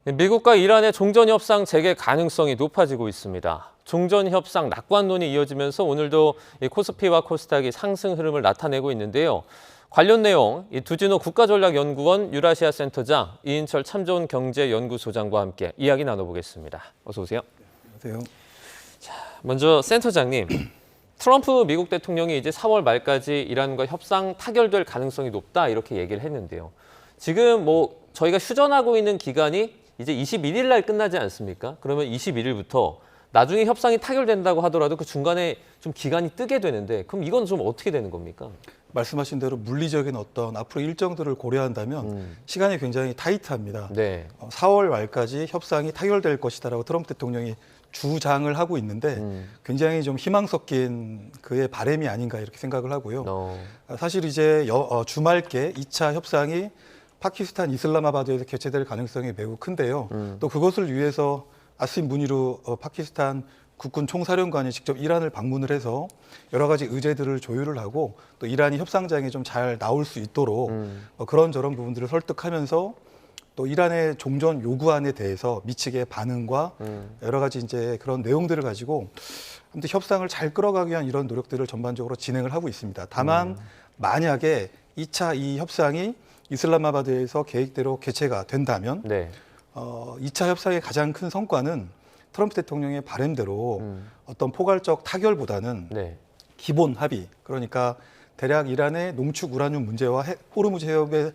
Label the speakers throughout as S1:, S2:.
S1: 미국과 이란의 종전협상 재개 가능성이 높아지고 있습니다. 종전협상 낙관론이 이어지면서 오늘도 코스피와 코스닥이 상승 흐름을 나타내고 있는데요. 관련 내용 두진호 국가전략연구원 유라시아 센터장, 이인철 참좋은 경제연구소장과 함께 이야기 나눠보겠습니다. 어서 오세요.
S2: 안녕하세요.
S1: 먼저 센터장님, 트럼프 미국 대통령이 이제 4월 말까지 이란과 협상 타결될 가능성이 높다 이렇게 얘기를 했는데요. 지금 저희가 휴전하고 있는 기간이 이제 21일 날 끝나지 않습니까? 그러면 21일부터 나중에 협상이 타결된다고 하더라도 그 중간에 좀 기간이 뜨게 되는데 그럼 이건 좀 어떻게 되는 겁니까?
S2: 말씀하신 대로 물리적인 어떤 앞으로 일정들을 고려한다면 시간이 굉장히 타이트합니다.
S1: 네.
S2: 4월 말까지 협상이 타결될 것이다라고 트럼프 대통령이 주장을 하고 있는데 굉장히 좀 희망 섞인 그의 바람이 아닌가 이렇게 생각을 하고요. 사실 이제 주말께 2차 협상이 파키스탄 이슬라마바드에서 개최될 가능성이 매우 큰데요. 또 그것을 위해서 아심 무니르 파키스탄 국군 총사령관이 직접 이란을 방문을 해서 여러 가지 의제들을 조율을 하고 또 이란이 협상장에 좀 잘 나올 수 있도록 그런저런 부분들을 설득하면서 또 이란의 종전 요구안에 대해서 미측의 반응과 여러 가지 이제 그런 내용들을 가지고 아무튼 협상을 잘 끌어가기 위한 이런 노력들을 전반적으로 진행을 하고 있습니다. 다만 만약에 2차 이 협상이 이슬라마바드에서 계획대로 개최가 된다면
S1: 네.
S2: 2차 협상의 가장 큰 성과는 트럼프 대통령의 바람대로 어떤 포괄적 타결보다는
S1: 네.
S2: 기본 합의, 그러니까 대략 이란의 농축 우라늄 문제와 호르무즈 해협의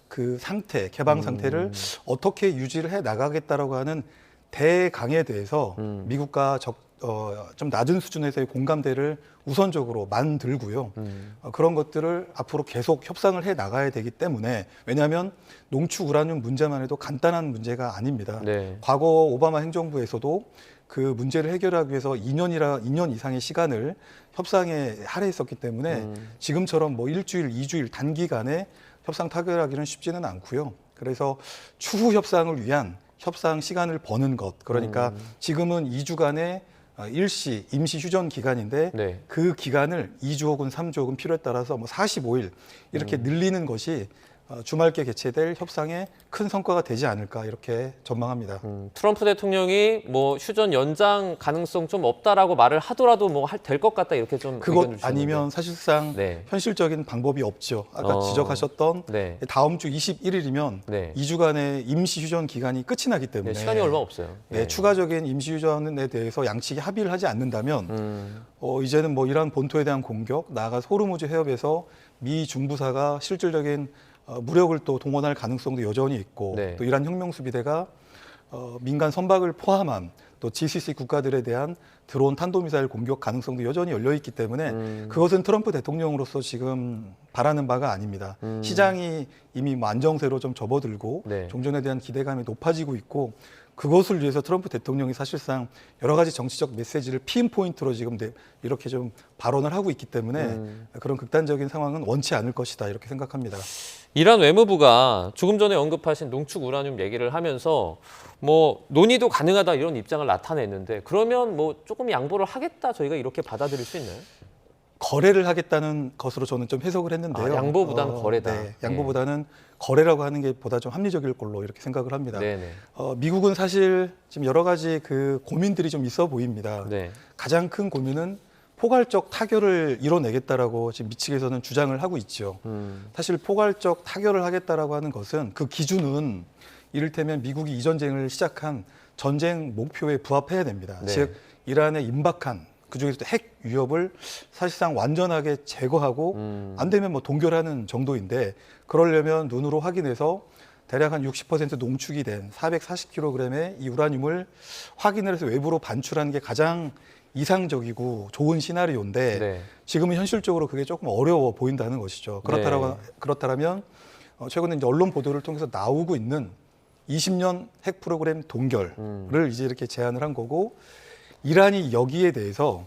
S2: 그 상태, 개방 상태를 어떻게 유지를 해 나가겠다라고 하는 대강에 대해서 미국과 좀 낮은 수준에서의 공감대를 우선적으로 만들고요. 그런 것들을 앞으로 계속 협상을 해 나가야 되기 때문에, 왜냐하면 농축 우라늄 문제만 해도 간단한 문제가 아닙니다.
S1: 네.
S2: 과거 오바마 행정부에서도 그 문제를 해결하기 위해서 2년 이상의 시간을 협상에 할애했었기 때문에 지금처럼 일주일, 2주일 단기간에 협상 타결하기는 쉽지는 않고요. 그래서 추후 협상을 위한 협상 시간을 버는 것, 그러니까 지금은 2주간의 일시 임시 휴전 기간인데
S1: 네.
S2: 그 기간을 2주 혹은 3주 혹은 필요에 따라서 45일 이렇게 늘리는 것이 주말께 개최될 협상에 큰 성과가 되지 않을까 이렇게 전망합니다.
S1: 트럼프 대통령이 휴전 연장 가능성 좀 없다라고 말을 하더라도 될 것 같다 이렇게 좀
S2: 그것
S1: 의견을 주시는데.
S2: 아니면 사실상
S1: 네.
S2: 현실적인 방법이 없죠. 아까 지적하셨던
S1: 네.
S2: 다음 주 21일이면
S1: 네.
S2: 2주간의 임시 휴전 기간이 끝이 나기 때문에
S1: 네, 시간이 얼마 없어요.
S2: 네, 추가적인 임시 휴전에 대해서 양측이 합의를 하지 않는다면 이제는 이란 본토에 대한 공격, 나아가 호르무즈 해협에서 미 중부사가 실질적인 무력을 또 동원할 가능성도 여전히 있고
S1: 네.
S2: 또 이란 혁명수비대가 민간 선박을 포함한 또 GCC 국가들에 대한 드론 탄도미사일 공격 가능성도 여전히 열려 있기 때문에 그것은 트럼프 대통령으로서 지금 바라는 바가 아닙니다. 시장이 이미 안정세로 좀 접어들고
S1: 네.
S2: 종전에 대한 기대감이 높아지고 있고 그것을 위해서 트럼프 대통령이 사실상 여러 가지 정치적 메시지를 피인포인트로 지금 이렇게 좀 발언을 하고 있기 때문에 그런 극단적인 상황은 원치 않을 것이다 이렇게 생각합니다.
S1: 이란 외무부가 조금 전에 언급하신 농축 우라늄 얘기를 하면서 논의도 가능하다 이런 입장을 나타냈는데 그러면 조금 양보를 하겠다 저희가 이렇게 받아들일 수 있나요?
S2: 거래를 하겠다는 것으로 저는 좀 해석을 했는데요.
S1: 양보보다는 거래다.
S2: 네, 양보보다는 거래라고 하는 게 보다 좀 합리적일 걸로 이렇게 생각을 합니다.
S1: 네네.
S2: 미국은 사실 지금 여러 가지 그 고민들이 좀 있어 보입니다.
S1: 네.
S2: 가장 큰 고민은 포괄적 타결을 이뤄내겠다라고 지금 미측에서는 주장을 하고 있죠. 사실 포괄적 타결을 하겠다라고 하는 것은 그 기준은 이를테면 미국이 이 전쟁을 시작한 전쟁 목표에 부합해야 됩니다.
S1: 네.
S2: 즉 이란의 임박한 그중에서도 핵 위협을 사실상 완전하게 제거하고 안 되면 동결하는 정도인데 그러려면 눈으로 확인해서 대략 한 60% 농축이 된 440kg의 이 우라늄을 확인을 해서 외부로 반출하는 게 가장 이상적이고 좋은 시나리오인데
S1: 네.
S2: 지금은 현실적으로 그게 조금 어려워 보인다는 것이죠. 그렇다면 최근에 이제 언론 보도를 통해서 나오고 있는 20년 핵 프로그램 동결을 이제 이렇게 제안을 한 거고 이란이 여기에 대해서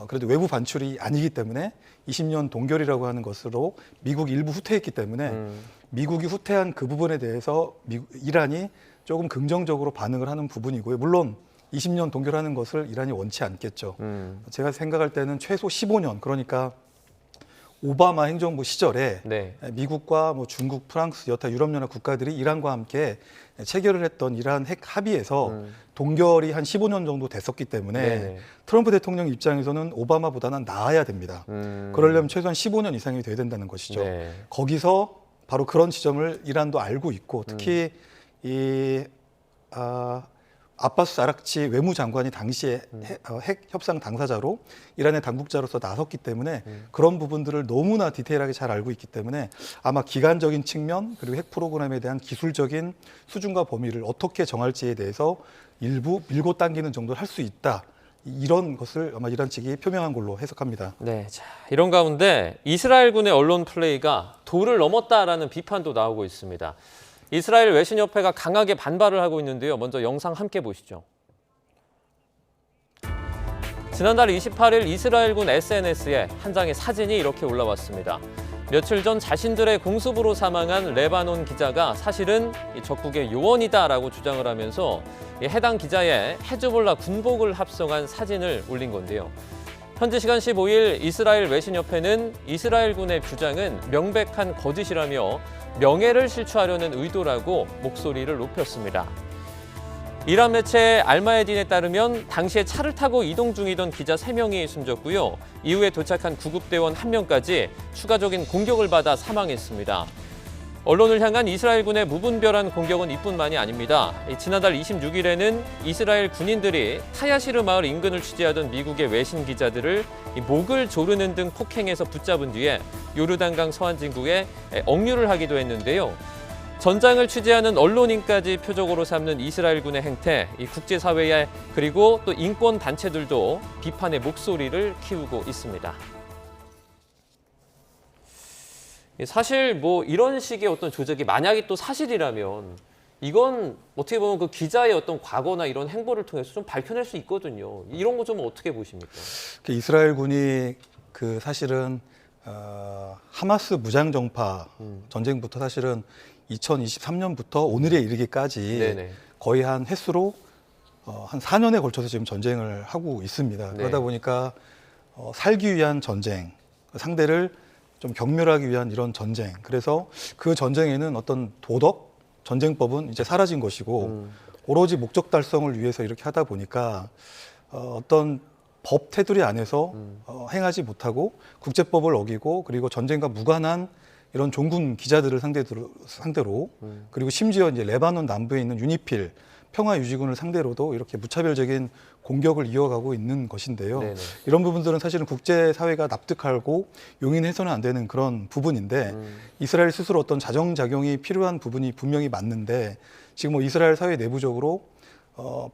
S2: 그래도 외부 반출이 아니기 때문에 20년 동결이라고 하는 것으로 미국이 일부 후퇴했기 때문에 미국이 후퇴한 그 부분에 대해서 이란이 조금 긍정적으로 반응을 하는 부분이고요. 물론 20년 동결하는 것을 이란이 원치 않겠죠. 제가 생각할 때는 최소 15년, 그러니까 오바마 행정부 시절에
S1: 네.
S2: 미국과 뭐 중국, 프랑스, 여타 유럽연합 국가들이 이란과 함께 체결을 했던 이러한 핵 합의에서 동결이 한 15년 정도 됐었기 때문에
S1: 네네.
S2: 트럼프 대통령 입장에서는 오바마보다는 나아야 됩니다. 그러려면 최소한 15년 이상이 돼야 된다는 것이죠.
S1: 네.
S2: 거기서 바로 그런 지점을 이란도 알고 있고 특히 아바스 아락치 외무장관이 당시에 핵 협상 당사자로 이란의 당국자로서 나섰기 때문에 그런 부분들을 너무나 디테일하게 잘 알고 있기 때문에 아마 기간적인 측면 그리고 핵 프로그램에 대한 기술적인 수준과 범위를 어떻게 정할지에 대해서 일부 밀고 당기는 정도를 할 수 있다. 이런 것을 아마 이란 측이 표명한 걸로 해석합니다.
S1: 네, 자, 이런 가운데 이스라엘군의 언론 플레이가 도를 넘었다라는 비판도 나오고 있습니다. 이스라엘 외신협회가 강하게 반발을 하고 있는데요. 먼저 영상 함께 보시죠. 지난달 28일 이스라엘군 SNS에 한 장의 사진이 이렇게 올라왔습니다. 며칠 전 자신들의 공습으로 사망한 레바논 기자가 사실은 적국의 요원이다라고 주장을 하면서 해당 기자의 헤즈볼라 군복을 합성한 사진을 올린 건데요. 현지 시간 15일 이스라엘 외신협회는 이스라엘군의 주장은 명백한 거짓이라며 명예를 실추하려는 의도라고 목소리를 높였습니다. 이란 매체 알마에딘에 따르면 당시에 차를 타고 이동 중이던 기자 3명이 숨졌고요. 이후에 도착한 구급대원 1명까지 추가적인 공격을 받아 사망했습니다. 언론을 향한 이스라엘군의 무분별한 공격은 이뿐만이 아닙니다. 지난달 26일에는 이스라엘 군인들이 타야시르 마을 인근을 취재하던 미국의 외신 기자들을 목을 조르는 등 폭행해서 붙잡은 뒤에 요르단강 서안 진구에 억류를 하기도 했는데요. 전장을 취재하는 언론인까지 표적으로 삼는 이스라엘군의 행태, 이 국제사회에 그리고 또 인권 단체들도 비판의 목소리를 키우고 있습니다. 사실 뭐 이런 식의 어떤 조작이 만약에 또 사실이라면 이건 어떻게 보면 그 기자의 어떤 과거나 이런 행보를 통해서 좀 밝혀낼 수 있거든요. 이런 거 좀 어떻게 보십니까?
S2: 이스라엘군이 그 사실은 하마스 무장정파 전쟁부터 사실은 2023년부터 오늘에 이르기까지
S1: 네네.
S2: 거의 한 횟수로 한 4년에 걸쳐서 지금 전쟁을 하고 있습니다.
S1: 네.
S2: 그러다 보니까 살기 위한 전쟁, 상대를 좀 경멸하기 위한 이런 전쟁. 그래서 그 전쟁에는 어떤 도덕, 전쟁법은 이제 사라진 것이고 오로지 목적 달성을 위해서 이렇게 하다 보니까 어떤 법 테두리 안에서 행하지 못하고 국제법을 어기고 그리고 전쟁과 무관한 이런 종군 기자들을 상대로 그리고 심지어 이제 레바논 남부에 있는 유니필 평화유지군을 상대로도 이렇게 무차별적인 공격을 이어가고 있는 것인데요.
S1: 네네.
S2: 이런 부분들은 사실은 국제사회가 납득하고 용인해서는 안 되는 그런 부분인데 이스라엘 스스로 어떤 자정작용이 필요한 부분이 분명히 맞는데 지금 뭐 이스라엘 사회 내부적으로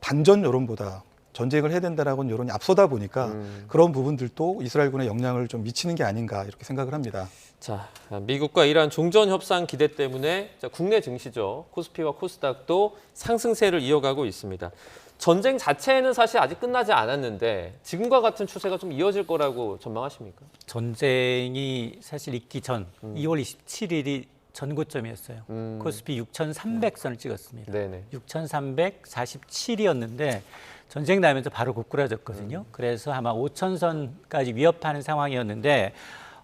S2: 반전 여론보다 전쟁을 해야 된다라는 여론이 앞서다 보니까 그런 부분들도 이스라엘군의 영향을 좀 미치는 게 아닌가 이렇게 생각을 합니다.
S1: 자, 미국과 이란 종전 협상 기대 때문에 국내 증시죠. 코스피와 코스닥도 상승세를 이어가고 있습니다. 전쟁 자체는 사실 아직 끝나지 않았는데 지금과 같은 추세가 좀 이어질 거라고 전망하십니까?
S3: 전쟁이 사실 있기 전 2월 27일이 전고점이었어요. 코스피 6,300선을 찍었습니다.
S1: 네네.
S3: 6,347이었는데 전쟁 나면서 바로 고꾸라졌거든요. 그래서 아마 5,000선까지 위협하는 상황이었는데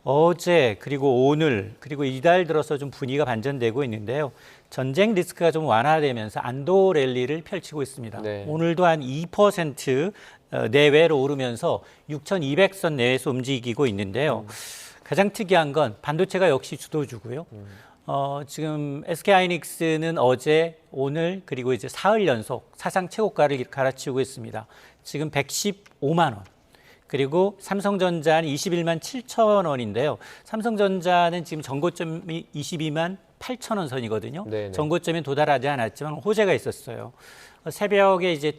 S3: 어제 그리고 오늘 그리고 이달 들어서 좀 분위기가 반전되고 있는데요. 전쟁 리스크가 좀 완화되면서 안도 랠리를 펼치고 있습니다.
S1: 네.
S3: 오늘도 한 2% 내외로 오르면서 6,200선 내에서 움직이고 있는데요. 가장 특이한 건 반도체가 역시 주도주고요. 지금 SK하이닉스는 어제, 오늘 그리고 이제 사흘 연속 사상 최고가를 갈아치우고 있습니다. 지금 115만 원. 그리고 삼성전자는 21만 7천 원인데요. 삼성전자는 지금 전고점이 22만 8천 원 선이거든요.
S1: 네네.
S3: 전고점에 도달하지 않았지만 호재가 있었어요. 새벽에 이제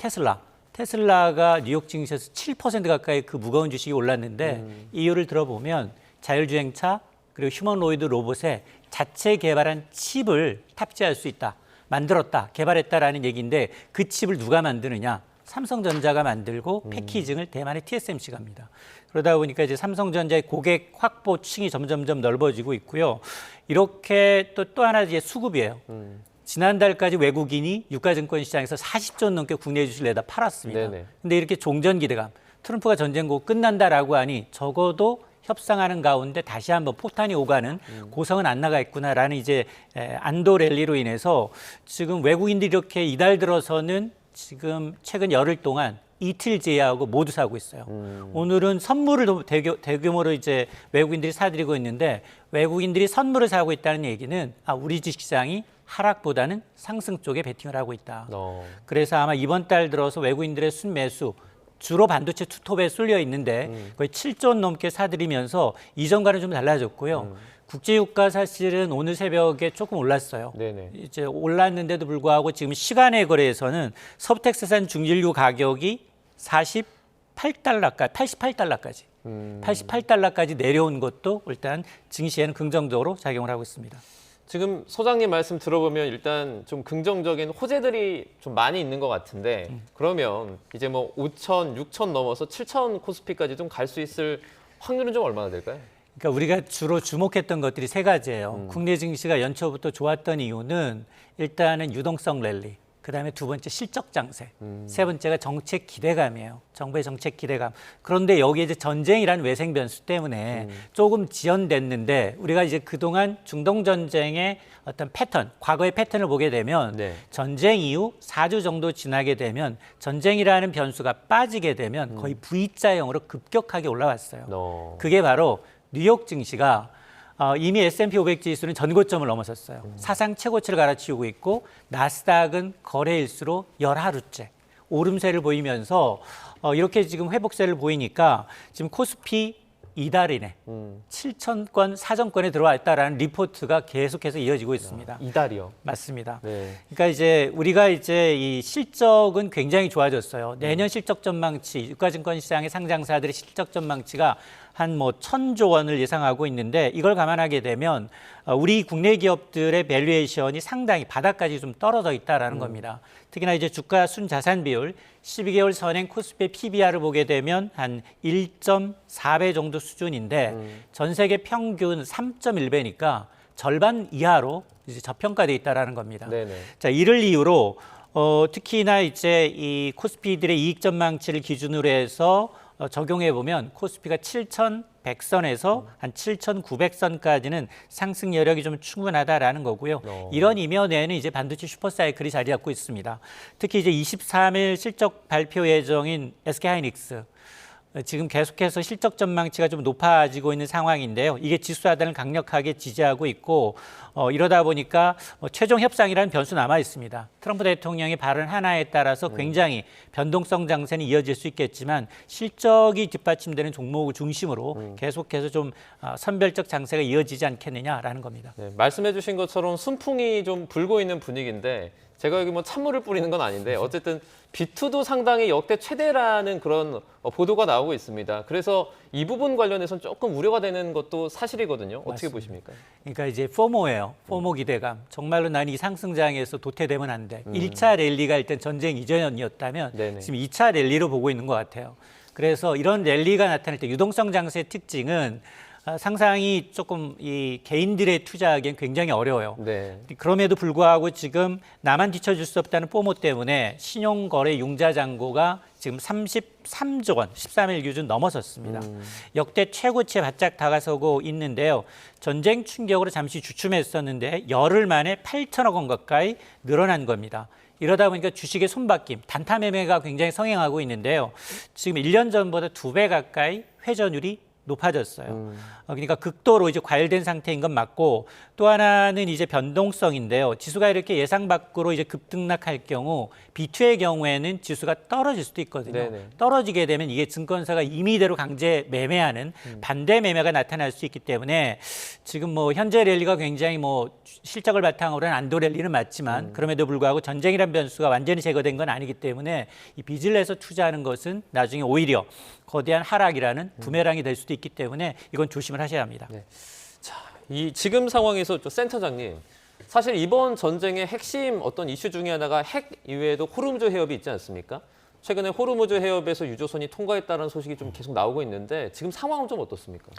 S3: 테슬라가 뉴욕 증시에서 7% 가까이 그 무거운 주식이 올랐는데 이유를 들어보면 자율주행차 그리고 휴머노이드 로봇에 자체 개발한 칩을 탑재할 수 있다. 만들었다. 개발했다라는 얘기인데 그 칩을 누가 만드느냐. 삼성전자가 만들고 패키징을 대만의 TSMC가 합니다. 그러다 보니까 이제 삼성전자의 고객 확보층이 점점점 넓어지고 있고요. 이렇게 또 하나 이제 수급이에요. 지난달까지 외국인이 유가증권 시장에서 40조 원 넘게 국내 주식을 내다 팔았습니다.
S1: 네네.
S3: 근데 이렇게 종전 기대감, 트럼프가 전쟁 고 끝난다라고 하니 적어도 협상하는 가운데 다시 한번 포탄이 오가는 고성은 안 나가있구나라는 이제 안도 랠리로 인해서 지금 외국인들이 이렇게 이달 들어서는 지금 최근 열흘 동안 이틀 제외하고 모두 사고 있어요. 오늘은 선물을 대규모로 이제 외국인들이 사들이고 있는데 외국인들이 선물을 사고 있다는 얘기는 우리 주식시장이 하락보다는 상승 쪽에 베팅을 하고 있다. 그래서 아마 이번 달 들어서 외국인들의 순매수 주로 반도체 투톱에 쏠려 있는데 거의 7조 원 넘게 사들이면서 이전과는 좀 달라졌고요. 국제유가 사실은 오늘 새벽에 조금 올랐어요.
S1: 네네.
S3: 이제 올랐는데도 불구하고 지금 시간의 거래에서는 서브텍사산 중진류 가격이 88달러까지 88달러까지 내려온 것도 일단 증시에는 긍정적으로 작용을 하고 있습니다.
S1: 지금 소장님 말씀 들어보면 일단 좀 긍정적인 호재들이 좀 많이 있는 것 같은데 그러면 이제 뭐 5천, 6천 넘어서 7천 코스피까지 좀 갈 수 있을 확률은 좀 얼마나 될까요?
S3: 그러니까 우리가 주로 주목했던 것들이 세 가지예요. 국내 증시가 연초부터 좋았던 이유는 일단은 유동성 랠리, 그다음에 두 번째 실적 장세, 세 번째가 정책 기대감이에요. 정부의 정책 기대감. 그런데 여기에 이제 전쟁이라는 외생 변수 때문에 조금 지연됐는데 우리가 이제 그동안 중동 전쟁의 어떤 패턴, 과거의 패턴을 보게 되면 전쟁 이후 4주 정도 지나게 되면 전쟁이라는 변수가 빠지게 되면 거의 V자형으로 급격하게 올라왔어요. 그게 바로 뉴욕 증시가 이미 S&P 500 지수는 전고점을 넘어섰어요. 사상 최고치를 갈아치우고 있고 나스닥은 거래일수로 열하루째 오름세를 보이면서 이렇게 지금 회복세를 보이니까 지금 코스피 이달이네 7천건 사정권에 들어왔다라는 리포트가 계속해서 이어지고 있습니다.
S1: 이달이요?
S3: 맞습니다.
S1: 네.
S3: 그러니까 이제 우리가 이제 이 실적은 굉장히 좋아졌어요. 내년 실적 전망치, 유가증권 시장의 상장사들의 실적 전망치가 한 뭐 1,000조 원을 예상하고 있는데 이걸 감안하게 되면 우리 국내 기업들의 밸류에이션이 상당히 바닥까지 좀 떨어져 있다라는 겁니다. 특히나 이제 주가 순자산 비율 12개월 선행 코스피 PBR을 보게 되면 한 1.4배 정도 수준인데 전 세계 평균 3.1배니까 절반 이하로 이제 저평가돼 있다라는 겁니다. 자, 이를 이유로 특히나 이제 이 코스피들의 이익 전망치를 기준으로 해서 적용해 보면 코스피가 7,100선에서 한 7,900선까지는 상승 여력이 좀 충분하다라는 거고요. 이런 이면에는 이제 반도체 슈퍼사이클이 자리 잡고 있습니다. 특히 이제 23일 실적 발표 예정인 SK하이닉스 지금 계속해서 실적 전망치가 좀 높아지고 있는 상황인데요. 이게 지수 하단을 강력하게 지지하고 있고 이러다 보니까 최종 협상이라는 변수 남아 있습니다. 트럼프 대통령의 발언 하나에 따라서 굉장히 변동성 장세는 이어질 수 있겠지만 실적이 뒷받침되는 종목을 중심으로 계속해서 좀 선별적 장세가 이어지지 않겠느냐라는 겁니다.
S1: 네, 말씀해 주신 것처럼 순풍이 좀 불고 있는 분위기인데 제가 여기 뭐 찬물을 뿌리는 건 아닌데 어쨌든 B2도 상당히 역대 최대라는 그런 보도가 나오고 있습니다. 그래서 이 부분 관련해서는 조금 우려가 되는 것도 사실이거든요. 어떻게
S3: 맞습니다.
S1: 보십니까?
S3: 그러니까 이제 포모예요. 포모 기대감. 정말로 난 이 상승장에서 도태되면 안 돼. 1차 랠리가 일단 전쟁 이전이었다면 지금 2차 랠리로 보고 있는 것 같아요. 그래서 이런 랠리가 나타날 때 유동성 장세의 특징은 상상이 조금 이 개인들의 투자하기엔 굉장히 어려워요. 그럼에도 불구하고 지금 나만 뒤처질 수 없다는 포모 때문에 신용거래 융자 잔고가 지금 33조 원, 13일 기준 넘어섰습니다. 역대 최고치에 바짝 다가서고 있는데요. 전쟁 충격으로 잠시 주춤했었는데 열흘 만에 8천억 원 가까이 늘어난 겁니다. 이러다 보니까 주식의 손바뀜, 단타 매매가 굉장히 성행하고 있는데요. 지금 1년 전보다 2배 가까이 회전율이 높아졌어요. 그러니까 극도로 이제 과열된 상태인 건 맞고 또 하나는 이제 변동성인데요. 지수가 이렇게 예상 밖으로 이제 급등락할 경우 B2의 경우에는 지수가 떨어질 수도 있거든요. 떨어지게 되면 이게 증권사가 임의대로 강제 매매하는 반대 매매가 나타날 수 있기 때문에 지금 뭐 현재 랠리가 굉장히 뭐 실적을 바탕으로 한 안도 랠리는 맞지만 그럼에도 불구하고 전쟁이란 변수가 완전히 제거된 건 아니기 때문에 이 빚을 내서 투자하는 것은 나중에 오히려 거대한 하락이라는 부메랑이 될 수도 있기 때문에 이건 조심을 하셔야 합니다.
S1: 자, 이 지금 상황에서 센터장님, 사실 이번 전쟁의 핵심 어떤 이슈 중에 하나가 핵 이외에도 호르무즈 해협이 있지 않습니까? 최근에 호르무즈 해협에서 유조선이 통과했다는 소식이 좀 계속 나오고 있는데 지금 상황은 좀 어떻습니까?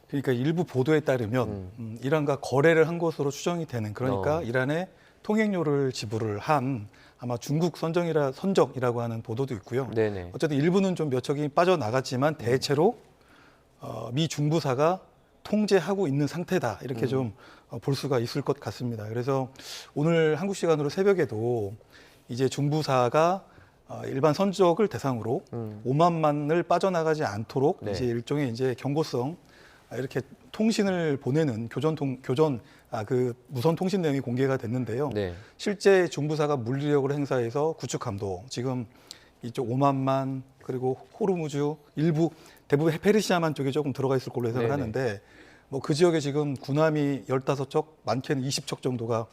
S2: 그러니까 일부 보도에 따르면 이란과 거래를 한 것으로 추정이 되는 그러니까 이란에 통행료를 지불을 한 아마 중국 선적이라고 하는 보도도 있고요. 어쨌든 일부는 좀 몇 척이 빠져나갔지만 대체로 미 중부사가 통제하고 있는 상태다 이렇게 좀 볼 수가 있을 것 같습니다. 그래서 오늘 한국 시간으로 새벽에도 이제 중부사가 일반 선적을 대상으로 5만만을 빠져나가지 않도록
S1: 네.
S2: 이제 일종의 이제 경고성 이렇게 통신을 보내는 그 무선 통신 내용이 공개가 됐는데요.
S1: 네.
S2: 실제 중부사가 물리력을 행사해서 구축 감도 지금 이쪽 5만만 그리고 호르무즈 일부 대부분 페르시아만 쪽에 조금 들어가 있을 걸로 예상을
S1: 네네.
S2: 하는데 뭐 그 지역에 지금 군함이 15척, 많게는 20척 정도가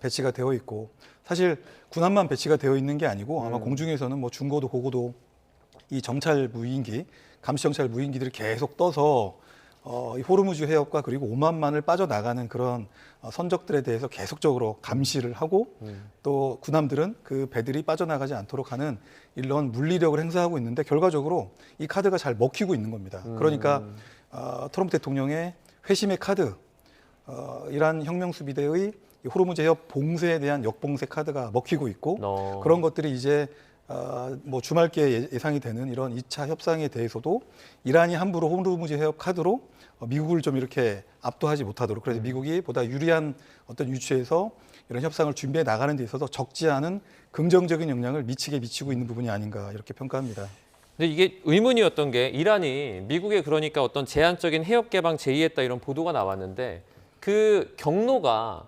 S2: 배치가 되어 있고 사실 군함만 배치가 되어 있는 게 아니고 아마 공중에서는 뭐 중고도 고고도 이 정찰 무인기, 감시 정찰 무인기들이 계속 떠서 이 호르무즈 해협과 그리고 오만만을 빠져나가는 그런 선적들에 대해서 계속적으로 감시를 하고 또 군함들은 그 배들이 빠져나가지 않도록 하는 이런 물리력을 행사하고 있는데 결과적으로 이 카드가 잘 먹히고 있는 겁니다. 그러니까 트럼프 대통령의 회심의 카드, 이란 혁명수비대의 이 호르무즈 해협 봉쇄에 대한 역봉쇄 카드가 먹히고 있고 그런 것들이 이제 뭐 주말께 예상이 되는 이런 2차 협상에 대해서도 이란이 함부로 호르무즈 해협 카드로 미국을 좀 이렇게 압도하지 못하도록 그래서 미국이 보다 유리한 어떤 위치에서 이런 협상을 준비해 나가는 데 있어서 적지 않은 긍정적인 영향을 미치고 있는 부분이 아닌가 이렇게 평가합니다.
S1: 근데 이게 의문이었던 게 이란이 미국에 그러니까 어떤 제한적인 해협 개방 제의했다 이런 보도가 나왔는데 그 경로가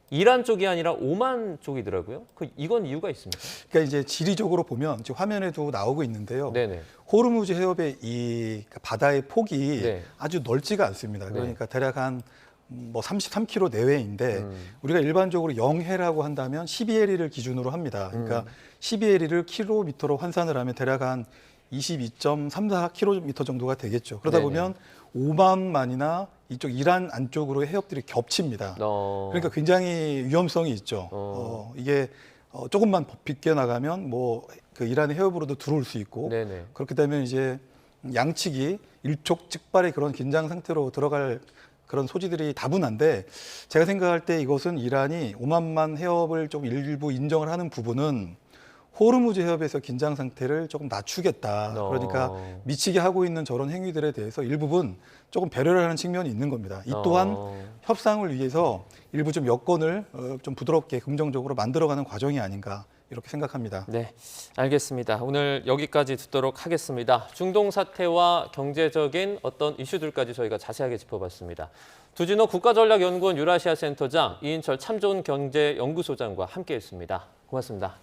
S1: 이란 쪽이 아니라 오만 쪽이더라고요. 이건 이유가 있습니까?
S2: 그러니까 이제 지리적으로 보면 지금 화면에도 나오고 있는데요.
S1: 네네.
S2: 호르무즈 해협의 이 바다의 폭이
S1: 네.
S2: 아주 넓지가 않습니다. 그러니까 대략 한 뭐 33km 내외인데 우리가 일반적으로 영해라고 한다면 12해리를 기준으로 합니다. 그러니까 12해리를 킬로미터로換算을 하면 대략 한 22.34km 정도가 되겠죠. 그러다
S1: 네네.
S2: 보면 5만만이나 이쪽 이란 안쪽으로 해협들이 겹칩니다. 그러니까 굉장히 위험성이 있죠. 이게 조금만 빗겨나가면 뭐 그 이란의 해협으로도 들어올 수 있고
S1: 네네.
S2: 그렇게 되면 이제 양측이 일촉즉발의 그런 긴장 상태로 들어갈 그런 소지들이 다분한데 제가 생각할 때 이것은 이란이 오만만 해협을 좀 일부 인정을 하는 부분은 호르무즈 해협에서 긴장 상태를 조금 낮추겠다. 그러니까 미치게 하고 있는 저런 행위들에 대해서 일부분 조금 배려를 하는 측면이 있는 겁니다. 이 또한 협상을 위해서 일부 좀 여건을 좀 부드럽게 긍정적으로 만들어가는 과정이 아닌가 이렇게 생각합니다.
S1: 네, 알겠습니다. 오늘 여기까지 듣도록 하겠습니다. 중동 사태와 경제적인 어떤 이슈들까지 저희가 자세하게 짚어봤습니다. 두진호 국가전략연구원 유라시아 센터장, 이인철 참좋은 경제연구소장과 함께했습니다. 고맙습니다.